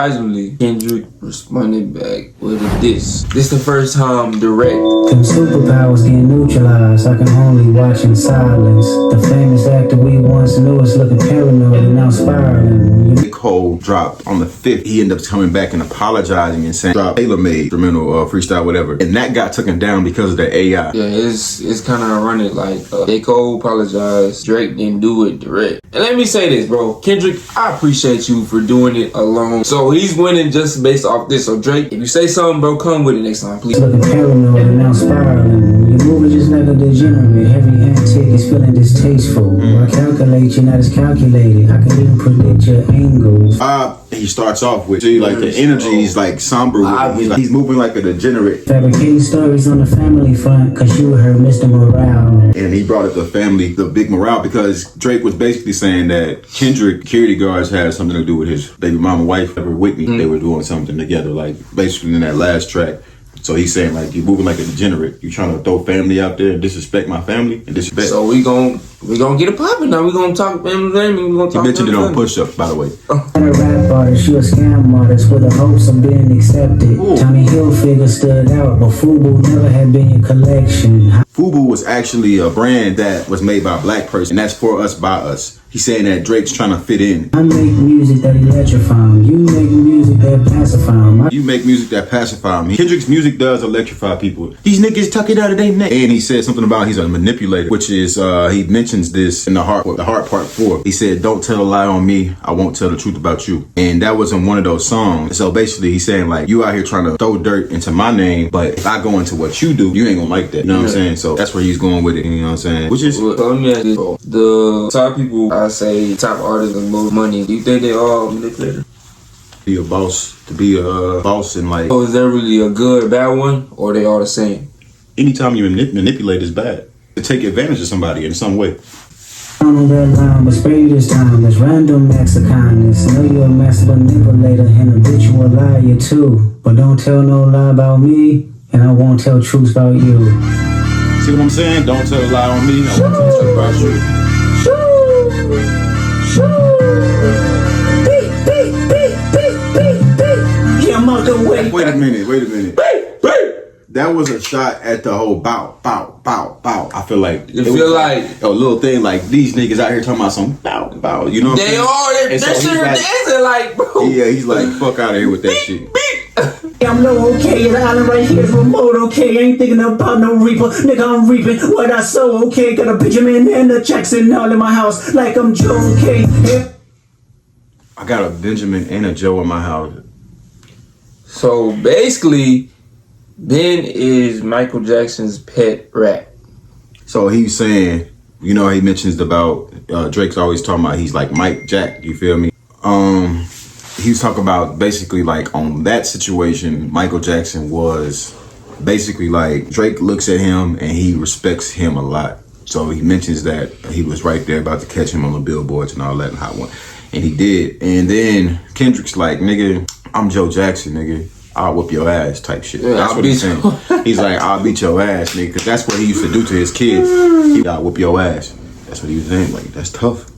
surprisingly, Kendrick responded back with a diss. This the first time direct. Them superpowers getting neutralized. I can only watch in silence. The famous actor we once knew is looking paranoid and now spiraling. Cole dropped on the 5th. He ended up coming back and apologizing and saying, "Drop tailor-made instrumental freestyle, whatever." And that got taken down because of the AI. Yeah, it's kind of ironic. Like, J. Cole apologized, Drake didn't do it direct. And let me say this, bro. Kendrick, I appreciate you for doing it alone. So he's winning just based off this. So Drake, if you say something, bro, come with it next time, please. Looking paranoid and now spiraling. You're moving just like a degenerate. Every antic is feeling distasteful. I calculate you, not as calculated. I can even predict your angles. He starts off with, see, like the energy is like somber. He's moving like a degenerate. Fabricating stories on the family front, cause you heard Mr. Morale. And he brought up the family, the big morale, because Drake was basically saying that Kendrick security guards had something to do with his baby mama wife, Whitney. They were doing something together, like basically in that last track. So he's saying, like, you're moving like a degenerate. You trying to throw family out there and disrespect my family and disrespect. So we gon' get it popping now. We gonna talk family. We gonna talk. He mentioned it on Push Up, by the way. And a rap artist, you a scam artist with the hopes of being accepted. Tommy Hilfiger stood out, but FUBU never had been your collection. FUBU was actually a brand that was made by a black person, and that's for us, by us. He's saying that Drake's trying to fit in. I make music that electrify. You make music that pacify. You make music that pacify me. Kendrick's music does electrify people. These niggas tuck it out of their neck. And he said something about he's a manipulator, which is, he mentions this in the heart part 4. He said, "Don't tell a lie on me. I won't tell the truth about you." And that was in one of those songs. So basically he's saying, like, you out here trying to throw dirt into my name, but if I go into what you do, you ain't gonna like that. You know what I'm saying? So that's where he's going with it. You know what I'm saying? Which is, let me ask this, bro. The top people, I say top artists with most money, do you think they all manipulated? Be a boss, to be a boss, and like, So is there really a good, bad one, or they all the same? anytime you manipulate is bad. To take advantage of somebody in some way. On that line, but spray this time. It's random acts of kindness. Know you're a master manipulator and habitual liar too. But don't tell no lie about me, and I won't tell truths about you. See what I'm saying? Don't tell a lie on me. I won't tell the truth about you. Yeah, I'm out the way. Wait a minute. That was a shot at the whole bow. I feel like You feel like a little thing like these niggas out here talking about some bow. You know what I'm they saying? are. They're so sitting like, dancing like, bro. Yeah, he's like, fuck out of here with that shit. I'm low, okay, the island right here is remote, okay, ain't thinking about no reaper, nigga, I'm reaping what I sow, okay, got a Benjamin and a Jackson all in my house, like I'm Joe, okay, yeah. I got a Benjamin and a Joe in my house. So basically, Ben is Michael Jackson's pet rat. So he's saying, you know, he mentions about, Drake's always talking about, he's like Mike Jack, you feel me? He's talking about basically like on that situation, Michael Jackson was basically like Drake looks at him and he respects him a lot. So he mentions that he was right there about to catch him on the billboards and all that and Hot One. And he did. And then Kendrick's like, nigga, I'm Joe Jackson, nigga. I'll whoop your ass type shit. Yeah, that's what he's saying. He's like, I'll beat your ass, nigga. Because that's what he used to do to his kids. I'll whoop your ass. That's what he was saying. Like, that's tough.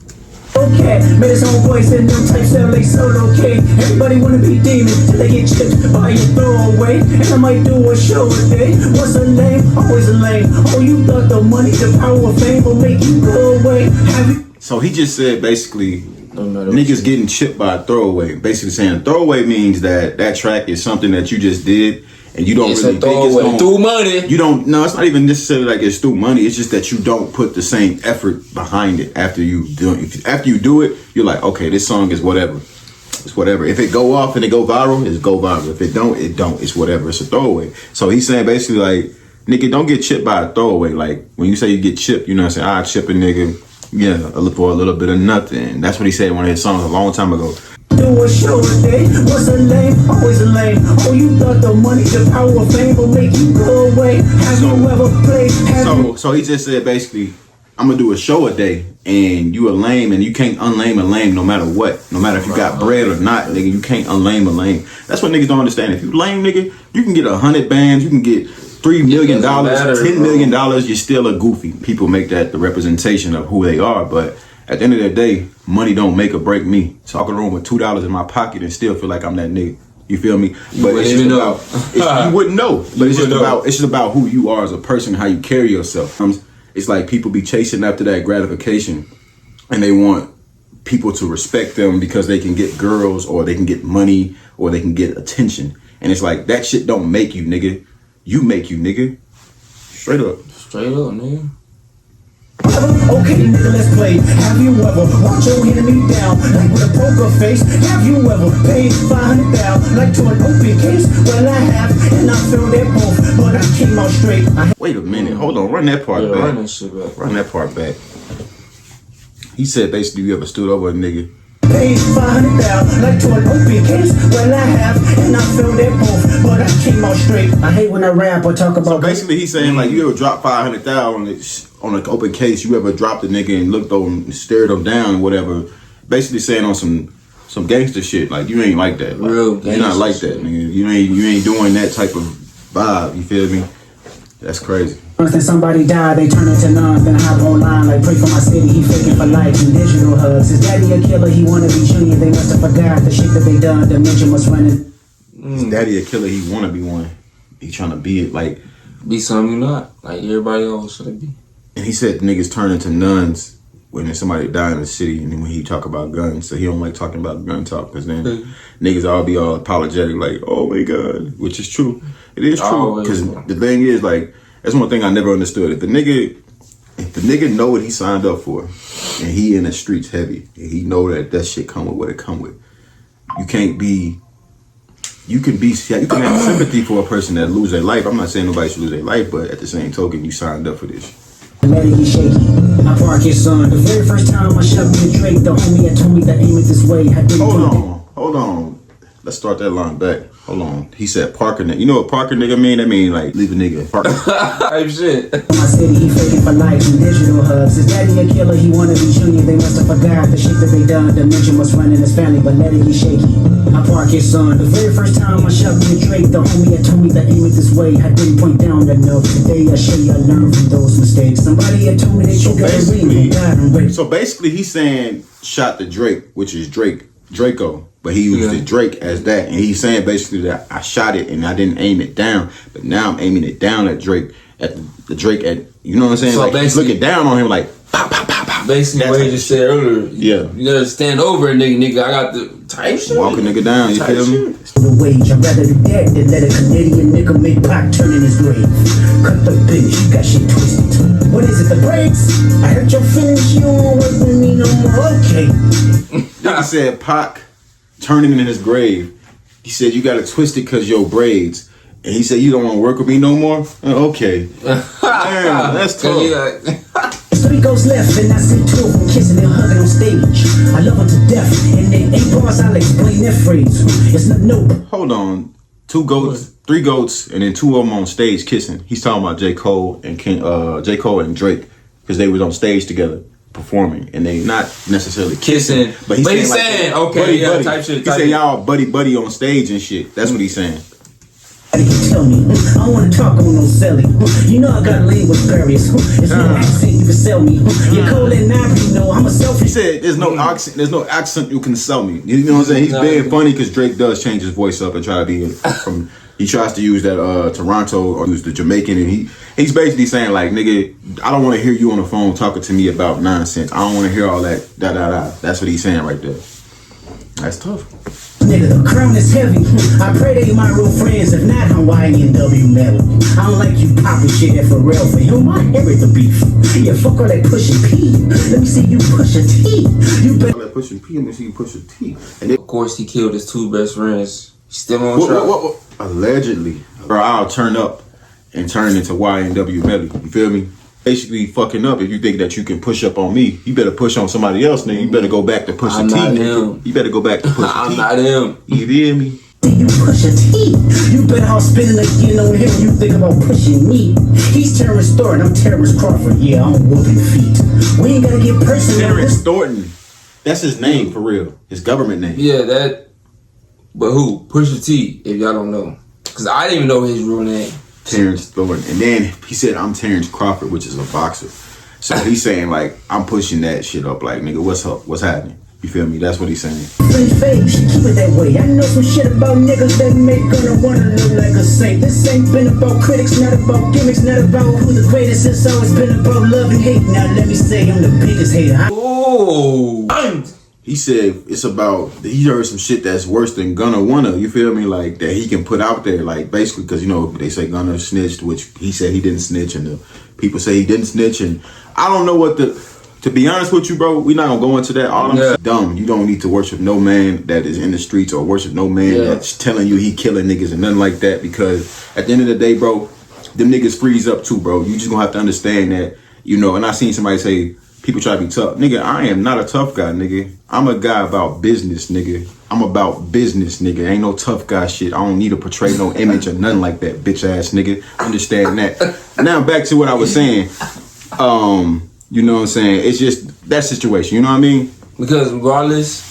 Okay, made his own voice and new type sound like solo, okay. Everybody wanna be demons till they get chipped by your throwaway. And I might do a show today. What's a lame? Always a lame. Oh, you thought the money, the power of fame will make you go away. Have you? So he just said basically, niggas getting chipped by a throwaway. Basically saying throwaway means that that track is something that you just did and you don't It's really a think it's going through money. You don't. No, it's not even necessarily like it's through money. It's just that you don't put the same effort behind it after you do it. After you do it, you're like, okay, this song is whatever. It's whatever. If it go off and it go viral, it's go viral. If it don't, it don't. It's whatever. It's a throwaway. So he's saying basically like, nigga, don't get chipped by a throwaway. Like when you say you get chipped, you know what I'm saying? I chip a nigga, yeah, for a little bit of nothing. That's what he said in one of his songs a long time ago. Do a show today. What's a lame? Always a lame. Oh, you thought the money, the power of fame will make you go away. Have you ever played? So he just said basically, I'm gonna do a show a day, and you a lame, and you can't unlame a lame no matter what. No matter if you got bread or not, nigga, you can't unlame a lame. That's what niggas don't understand. If you lame, nigga, you can get 100 bands, you can get $3 million, $10 million, you're still a goofy. People make that the representation of who they are, but At the end of the day, money don't make or break me. So I can roam with $2 in my pocket and still feel like I'm that nigga. You feel me? But it's just about, you wouldn't know. But it's just about who you are as a person, how you carry yourself. It's like people be chasing after that gratification, and they want people to respect them because they can get girls, or they can get money, or they can get attention. And it's like, that shit don't make you, nigga. You make you, nigga. Straight up. Straight up, nigga. Okay, nigga, let's play. Have you ever watched your enemy down like with a poker face? Have you ever paid $500,000 like to an open case? Well, I have, and I feel that both, but I came out straight. Wait a minute, hold on, run that part back. Run that shit back. Run that part back. He said basically you ever stood over a nigga. Paid $500,000 like to an open case? Well, I have, and I feel that both, but I came out straight. I hate when I rap or talk about. So basically, he's saying like, you ever dropped $500,000 on an open case? You ever dropped a nigga and looked over and stared him down, whatever? Basically saying on some gangster shit, like you ain't like that. Like, real you're not like that, nigga. You ain't doing that type of vibe. You feel me? That's crazy. Once then somebody died, they turn into nuns, then hop online like pray for my city. He faking for life and digital hugs. His daddy a killer, he wanna be junior. They must have forgot the shit that they done. Dementia was running. His daddy a killer, he wanna be one. He trying to be it, like be something you not, like everybody else should be. And he said niggas turn into nuns when there's somebody die in the city, and then when he talk about guns, so he don't like talking about gun talk, because then niggas all be all apologetic, like, oh my God, which is true. It is true, because the thing is, like, that's one thing I never understood. If the nigga know what he signed up for, and he in the streets heavy, and he know that shit come with what it come with, you can have sympathy for a person that lose their life. I'm not saying nobody should lose their life, but at the same token, you signed up for this. Let it get shaky. I park his son. The very first time I shot with Drake, the homie had told me to aim it this way. Hold on. Let's start that line back. Hold on. He said Parker nigga. You know what Parker nigga mean? That mean like leave a nigga. Parker. Type shit. My city, he faking for life and digital hugs. His daddy a killer, he wanna be junior. They must have forgot the shit that they done. Dementia must run in his family, but let it get shaky. I park his son. The very first time I shot with Drake, the homie had told me to aim it this way. I didn't point down enough. Today I show you I learned from those mistakes. Somebody had told me that you gotta read. So basically he's saying shot the Drake, which is Draco. But he used the Drake as that. And he's saying basically that I shot it and I didn't aim it down. But now I'm aiming it down at Drake. At the Drake at, you know what I'm saying? So like he's looking down on him like, pow, pow, pow, pow. Basically what you just said earlier. Yeah. You gotta stand over a nigga. I got the type shit. Walk a nigga down, you feel me? The wage, I'd rather do that than let a Canadian nigga make Pac turn in his grave. Cut the finish, you got shit twisted. What is it, the brakes? I heard your finish, you don't work with me no more. Okay. Nigga said Pac turning in his grave. He said you gotta twist it cause your braids. And he said you don't want to work with me no more? Okay. Damn, that's tough. 3 goes left and I see 2 of them kissing and hugging on stage. I love her to death and then 8 bars I'll explain that phrase. It's not no. Hold on. 2 goats, 3 goats, and then 2 of them on stage kissing. He's talking about J. Cole and Drake, because they was on stage together performing, and they not necessarily kissing, but he's saying like, okay, buddy. Type shit. He said y'all buddy on stage and shit. That's what he's saying. You tell me, I don't wanna talk on no selling. You know I got language barriers. There's no accent you can sell me. You're cold and I know I'm a selfish. He said there's no accent you can sell me. You know what I'm saying? He's being funny because Drake does change his voice up and try to be from. He tries to use that Toronto or use the Jamaican, and he's basically saying like, nigga, I don't want to hear you on the phone talking to me about nonsense. I don't want to hear all that da. That's what he's saying right there. That's tough. Nigga, the crown is heavy. I pray they my real friends, if not Hawaiian W metal. I don't like you popping shit at Pharrell for him. I inherit the beef. Yeah, fuck all that pushing P. Let me see you push a T. You better that pushing P. Let me see you push a T. And then, of course, he killed his 2 best friends. Still on trial. What? Allegedly, or I'll turn up and turn into YNW metal. You feel me? Basically fucking up. If you think that you can push up on me, you better push on somebody else, nigga. You better go back to push a T. Him. You better go back to push a T. I'm not him. You feel me? You push a T. You better off spinning again on him. You think about pushing me. He's Terrence Thornton. I'm Terrence Crawford. Yeah, I'm whooping feet. We ain't gotta get personal. Terrence Thornton. That's his name for real. His government name. Yeah, that. But who? Pusha T, if y'all don't know. Because I didn't even know his real name. Terrence Thornton. And then he said, I'm Terrence Crawford, which is a boxer. So he's saying like, I'm pushing that shit up. Like, nigga, what's up? What's happening? You feel me? That's what he's saying. You should keep it that way. I know some shit about niggas that make gonna wanna look like a saint. This ain't been about critics, not about gimmicks, not about who the greatest. It's always been about love and hate. Now let me say I'm the biggest hater. Oh, he said it's about, he heard some shit that's worse than Gunna wanna, you feel me? Like, that he can put out there, like, basically, because, you know, they say Gunna snitched, which he said he didn't snitch, and the people say he didn't snitch, and I don't know what to be honest with you, bro, we not gonna go into that. All I'm saying, dumb. You don't need to worship no man that is in the streets or worship no man that's telling you he killing niggas and nothing like that, because at the end of the day, bro, them niggas freeze up too, bro. You just gonna have to understand that, you know, and I seen somebody say, people try to be tough. Nigga, I am not a tough guy, nigga. I'm a guy about business, nigga. I'm about business, nigga. Ain't no tough guy shit. I don't need to portray no image or nothing like that, bitch ass nigga. Understand that. Now back to what I was saying. You know what I'm saying? It's just that situation, you know what I mean? Because regardless,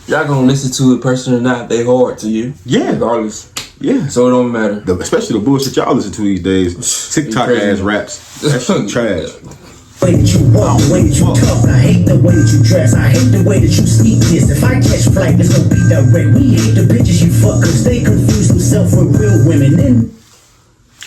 y'all gonna listen to it, person or not, they hard to you. Yeah. Regardless. Yeah. So it don't matter. Especially the bullshit y'all listen to these days. TikTok ass raps. That shit trash. The way that you walk, the way that you talk, I hate the way that you dress, I hate the way that you sneak this. If I catch flight, it's gonna be direct. We hate the bitches you fuck, cause they confuse themselves with real women. Then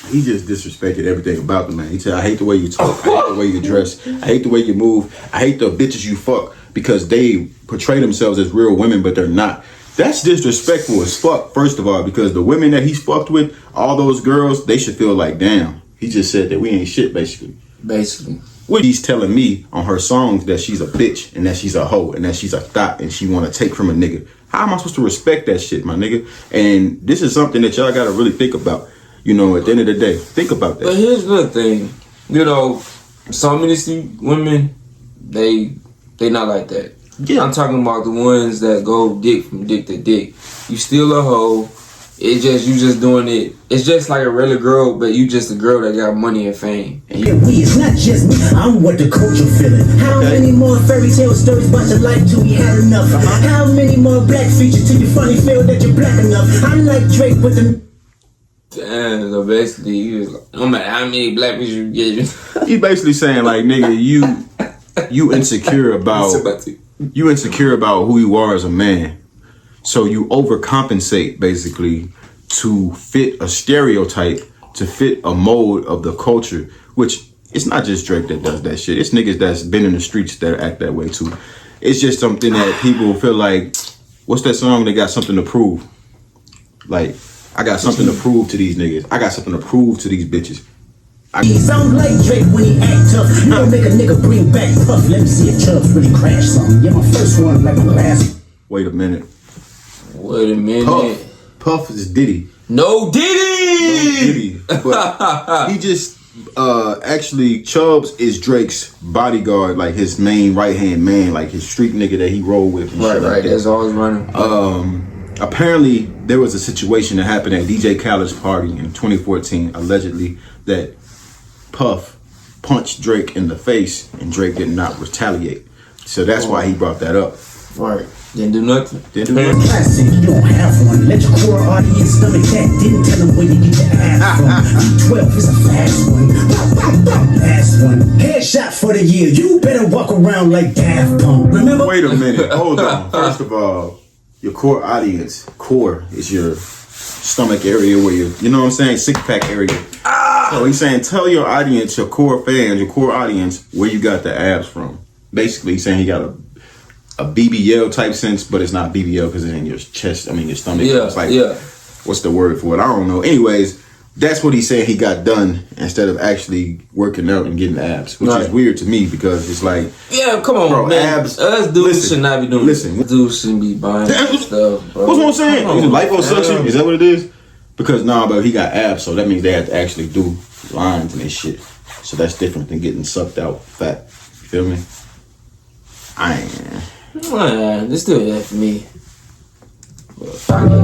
he just disrespected everything about the man. He said, I hate the way you talk, I hate the way you dress, I hate the way you move, I hate the bitches you fuck, because they portray themselves as real women, but they're not. That's disrespectful as fuck, first of all, because the women that he's fucked with, all those girls, they should feel like, damn, he just said that we ain't shit, basically. Basically. What he's telling me on her songs that she's a bitch and that she's a hoe and that she's a thot and she want to take from a nigga. How am I supposed to respect that shit, my nigga? And this is something that y'all got to really think about. You know, at the end of the day, think about that. But here's the thing. You know, some industry women, they not like that. Yeah. I'm talking about the ones that go dick from dick to dick. You still a hoe. It's just, you just doing it. It's just like a regular girl, but you just a girl that got money and fame. And yeah, it's not just me, I'm what the culture feeling. How many more fairy tale stories about your life till we had enough? How many more black features till you finally feel that you're black enough? I'm like Drake with the... Damn, so basically, he was like, no matter how many black people you get. He basically saying like, nigga, you insecure about who you are as a man. So you overcompensate basically to fit a stereotype, to fit a mold of the culture, which it's not just Drake that does that shit. It's niggas that's been in the streets that act that way too. It's just something that people feel like, what's that song? They got something to prove. Like, I got something to prove to these niggas. I got something to prove to these bitches. He sound like Drake when he act tough. You don't make a nigga bring back Puff. Let me see if Chubbs really crash something. Yeah, my first one like my last. Wait a minute. Wait a minute. Puff is Diddy. No Diddy! But he just actually Chubbs is Drake's bodyguard, like his main right hand man, like his street nigga that he rolled with. And Right, shit like that. That's always running. Apparently there was a situation that happened at DJ Khaled's party in 2014, allegedly, that Puff punched Drake in the face and Drake did not retaliate. So that's why he brought that up. Right. Didn't do nothing. Classic, you don't have one. Let your core audience stomach that. Didn't tell them where you get your ass from. D12 is a fast one. Last one. Headshot for the year. You better walk around like Daft Punk. Remember? Wait a minute. Hold on. First of all, your core audience, core is your stomach area where you know what I'm saying? Six pack area. So he's saying, tell your audience, your core fans, your core audience, where you got the abs from. Basically, he's saying he got a BBL type sense, but it's not BBL because it's in your chest, your stomach. Yeah, it's like, yeah. What's the word for it? I don't know. Anyways, that's what he's saying he got done instead of actually working out and getting abs, which is weird to me because it's like, yeah, come on, bro, man. abs. Us dudes should not be doing this. Dudes shouldn't be buying stuff, bro. What's what I'm saying? Liposuction? Is that what it is? Because but he got abs, so that means they have to actually do lines and this shit. So that's different than getting sucked out fat. You feel me? This still that for me.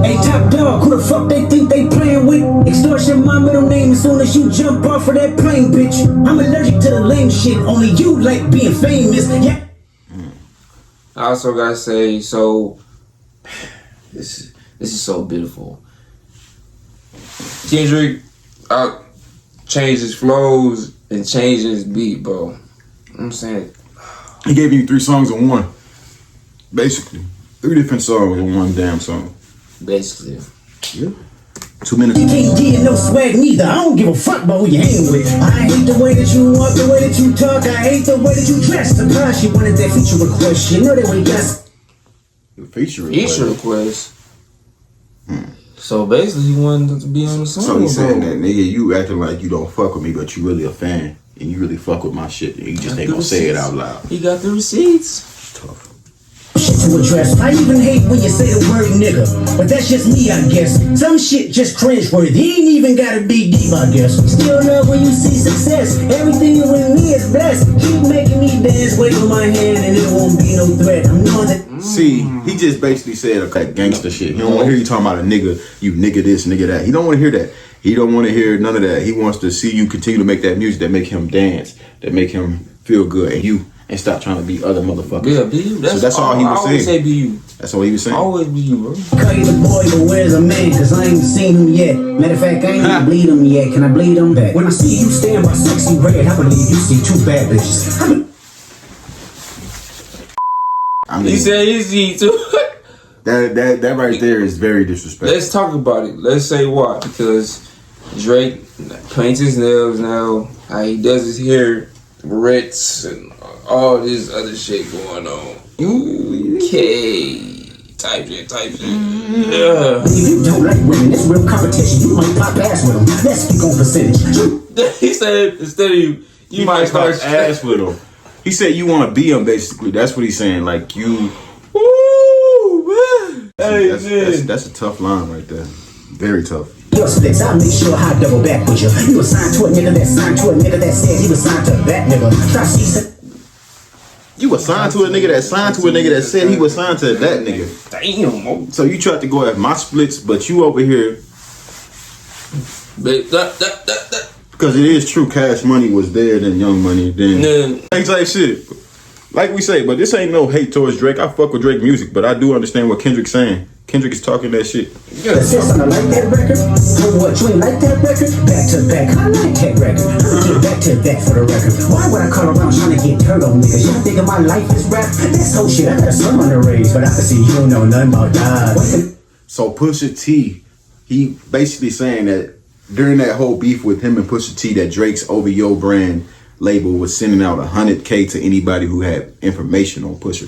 Hey, top dog, who the fuck they think they playing with? Extortion my middle name as soon as you jump off of that plane, bitch. I'm allergic to the lame shit. Only you like being famous. Yeah. I also gotta say, so this is so beautiful. Kendrick changed his flows and changed his beat, bro. I'm saying He gave you 3 songs in one. Basically. 3 different songs in one damn song. basically. Yeah. 2 minutes. You can't get no swag neither. I don't give a fuck about who you hang with. I hate the way that you walk, the way that you talk. I hate the way that you dress. Sometimes she wanted that feature request. You know that we got Feature request. So basically, he wanted to be on the song. So he's saying bro. that, nigga, you acting like you don't fuck with me, but you really a fan. And you really fuck with my shit. And you just ain't gonna say it out loud. He got the receipts. Tough. shit to address. I even hate when you say the word nigga, but that's just me, I guess. Some shit just cringeworthy. Ain't even gotta be deep, I guess. Still love when you see success. Everything with me is blessed. Keep making me dance, wave my hand, and it won't be no threat. I'm knowing that. See, he just basically said okay, gangster shit. He don't want to hear you talking about a nigga, you nigga this, nigga that. He don't want to hear that. He don't want to hear none of that. He wants to see you continue to make that music that make him dance, that make him feel good, and stop trying to be other motherfuckers. Yeah, be you. That's all he was saying. I always say be you. That's all he was saying. Always be you, bro. Call you the boy, but where's a man? Cause I ain't seen him yet. Matter of fact, I ain't even bleed him yet. Can I bleed him back? When I see you stand by sexy red, I believe you see 2 bad bitches. I mean, He said easy too. that right there is very disrespectful. Let's talk about it. Let's say why. Because Drake paints his nails now. How he does his hair, Barrettes, and all this other shit going on. Okay. Type shit. Yeah. If you don't like women, it's real competition. You might pop ass with them. Let's speak on percentage. He said instead of you might start ass with him. He said you want to be him, basically. That's what he's saying. Like you. Woo, man. Hey, That's a tough line right there. Very tough. Your splits, I'll make sure I double back with you. You was signed to a nigga that signed to a nigga that said he was signed to that nigga. Try see some. You was signed to a nigga that signed to a nigga that said he was signed to that nigga. Damn. So you tried to go at my splits, but you over here. Because it is true, Cash Money was there, then Young Money, then things like shit. Like we say, but this ain't no hate towards Drake. I fuck with Drake music, but I do understand what Kendrick's saying. Kendrick is talking that shit. Yeah. Said something like that record. Oh, what, you ain't like that record? Back to back, I like that record. Get back to that for the record. Why would I call around trying to get hurt on niggas? Y'all thinking my life is rap? That's whole shit. I got a son on the raise, but I can see you don't know nothing about that. So Pusha T, he basically saying that during that whole beef with him and Pusha T, that Drake's OVO brand label was sending out $100K to anybody who had information on Pusha.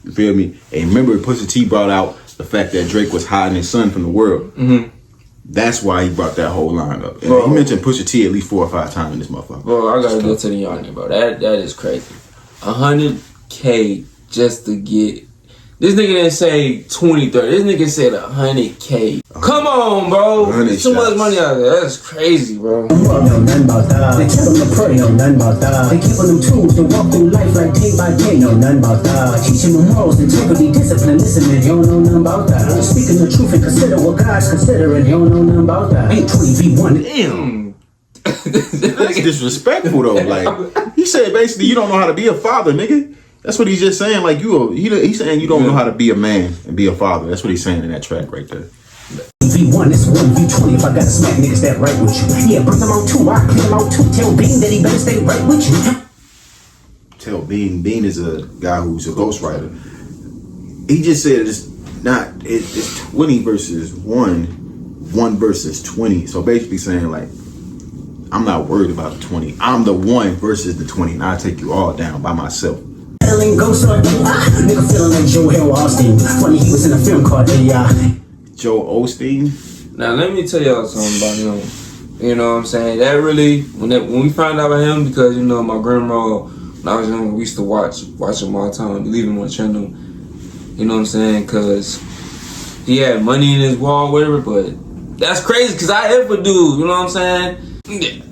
You feel me? And remember, Pusha T brought out the fact that Drake was hiding his son from the world. Mm-hmm. That's why he brought that whole line up. And he mentioned Pusha T at least 4 or 5 times in this motherfucker. Bro, I gotta go to the yard, bro. That is crazy. $100K just to get. This nigga didn't say 20, 30. This nigga said $100K. Come on, bro. There's too much money out there. That's crazy, bro. Know nothing about that. They tell them to pray, know nothing about that. They keep on them tools to walk through life like day by day, know nothing about that. Teaching them morals, integrity, discipline, listening, you don't know nothing about that. Speaking the truth and consider what God's considering, you don't know nothing about that. Ain't 20v1. Damn. That's disrespectful though. Like he said, basically, you don't know how to be a father, nigga. That's what he's just saying. Like he's saying you don't know how to be a man and be a father. That's what he's saying in that track right there. V1, it's 1v20 if I gotta smack niggas that right with you. Yeah, bring them out too, I clear them out too. Tell Bean that he better stay right with you. Tell Bean is a guy who's a ghostwriter. He just said it's 20 versus 1 versus 20. So basically saying like, I'm not worried about the 20. I'm the 1 versus the 20, and I'll take you all down by myself. Ghostwriting, nigga feeling like Joe Hill Austin. Funny he was in a film called Joe Osteen. Now let me tell y'all something about him. You know what I'm saying? That really when we found out about him, because you know my grandma when I was young, we used to watch him all the time, leave him on the channel. You know what I'm saying? Cause he had money in his wall, whatever. But that's crazy, cause I ever do. You know what I'm saying? Yeah.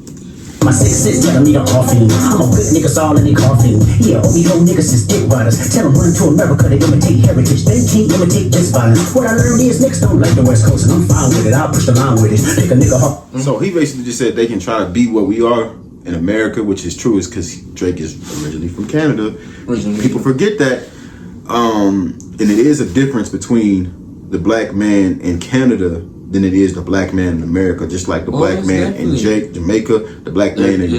My 6'6" telling me to coffee. I'm a good niggas all in their coffee. Yeah, OVO niggas is dick riders. Tell them run to America, they imitate heritage. They can't imitate this violence. What I learned is niggas don't like the West Coast, and I'm fine with it. I'll push the line with it. Pick a nigga up. So he basically just said they can try to be what we are in America, which is true, is because Drake is originally from Canada. People forget that. And it is a difference between the black man in Canada than it is the black man in America. Just like the black man in Jamaica, the black man in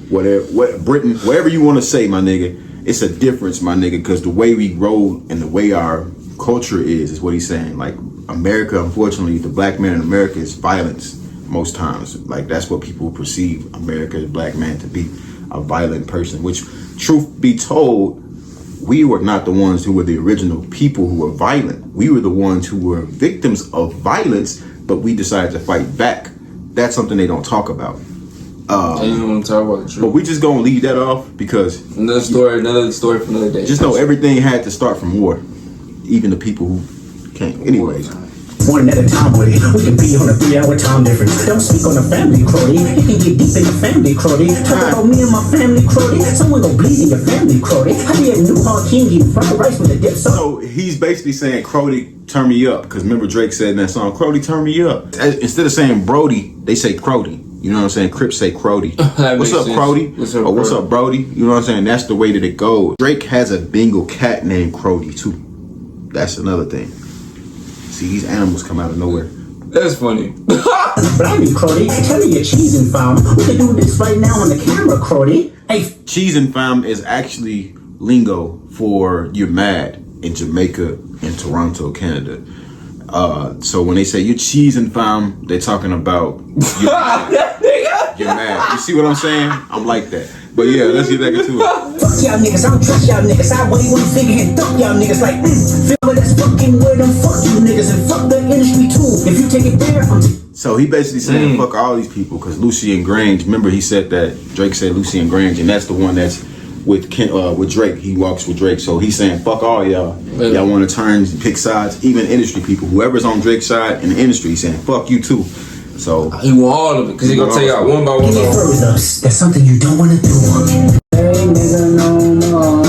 whatever, Britain, whatever you want to say, my nigga. It's a difference, my nigga, because the way we roll and the way our culture is what he's saying. Like America, unfortunately, the black man in America is violence most times. Like that's what people perceive America, the black man, to be a violent person. Which, truth be told, we were not the ones who were the original people who were violent. We were the ones who were victims of violence, but we decided to fight back. That's something they don't talk about. They don't want to talk about the truth. But we just gonna leave that off because another story for another day. Just know everything had to start from war. Even the people who can't. Anyways. One at a time with it. We can be on a 3-hour time difference. Don't speak on the family, Crody. You can get deep in the family, Crody. Talk about me and my family, Crody. Someone gon' bleed in your family, Crody. I be at New Hawk King eating fried rice with a dip sauce. So he's basically saying, Crody, turn me up. Because remember Drake said in that song, Crody, turn me up. Instead of saying Brody, they say Crody. You know what I'm saying? Crips say Crody. What's up, Crody? What's up, what's up, Brody? You know what I'm saying? That's the way that it goes. Drake has a Bengal cat named Crody, too. That's another thing. See, these animals come out of nowhere. That's funny. Blimey, Crody. Tell me your cheesing fam. We can do this right now on the camera, Crody. Hey. Cheesing fam is actually lingo for you're mad in Jamaica and Toronto, Canada. So when they say you're cheesing fam, they're talking about you're mad. You're mad. You see what I'm saying? I'm like that. But yeah, let's get back into it. Fuck y'all niggas, I don't trust y'all niggas. I wave one finger and dump y'all niggas like, feel that's fucking with them. Fuck you niggas and fuck the industry too. If you take it there, So he basically saying fuck all these people because Lucien Grange. Remember he said that Drake said Lucien Grange, and that's the one that's with Drake. He walks with Drake, so he's saying fuck all y'all. Y'all want to turn pick sides, even industry people. Whoever's on Drake's side in the industry, he's saying fuck you too. So he want all of it because he gonna take out one by one. That's something you don't want to do. Hey nigga, no more.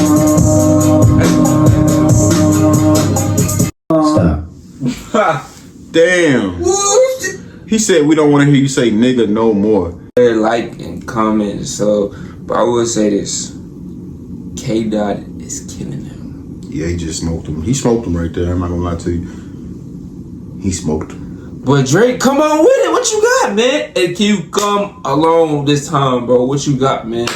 Stop. Damn. He said we don't want to hear you say nigga no more. Like and comment. So, but I will say this: K Dot is killing him. Yeah, he just smoked him. He smoked him right there. I'm not gonna lie to you. He smoked him. But Drake, come on with it. What you got, man? And can you come along this time, bro? What you got, man?